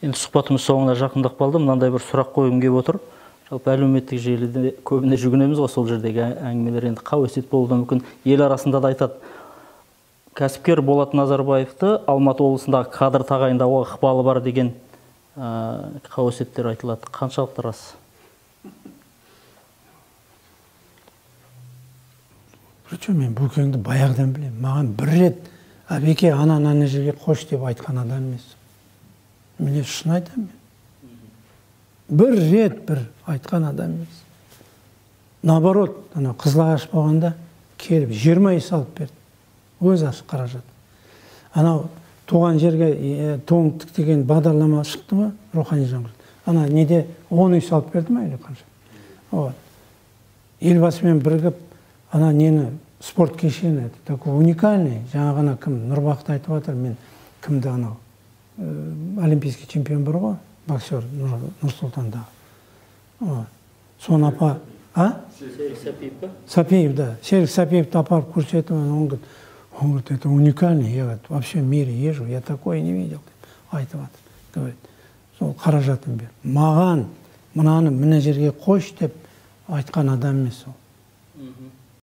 Енді сұхбатымыз соңына жақындап қалды. Мынандай бір сұрақ қойғым келіп отыр. Жалпы әлеуметтік желіде көбіне жүгінеміз ғой, сол жердегі әңгімелер енді қауесет болуы мүмкін. Ел арасында да айтады. Кәсіпкер Болат Назарбаевты Алматы облысындағы кадр тағайындауға ықпалы бар деген қауесеттер айтылады. Қаншалықты рас? Причем мен Бөкеңді баяғыдан білемін. Маған бір рет әбеке ана жерге қош деп айтқан адам емес. Мен шын айтамын мен. Бір рет бір айтқан адам емес. Наоборот, Қызылағаш болғанда келіп 20 үй салып берді. Өз ашық қаражат. Анау туған жерге тоңдық деген бағдарлама шықты ма, рухани жаңғырту. Ана неде 10 үй салып берді ма или қанша? Елбасымен бірігіп, ана нені спорт кешені, такой уникальный. Жаңа ғана кім Нұрбақты айтып жатыр, мен кімді анау олимпийский чемпион бар ғой, боксер Нұрсұлтандағы. Соны апа, Серік Сәпиев па? Сәпиев, да. Серік Сәпиевті апарып көрсетіп, он говорит, это уникальный, я говорит, вообще в мире езжу, я такое не видел, айтып жатыр. Говорит, сол қаражатын бер. Маған мынаны мына жерге қош деп айтқан адам емес ол.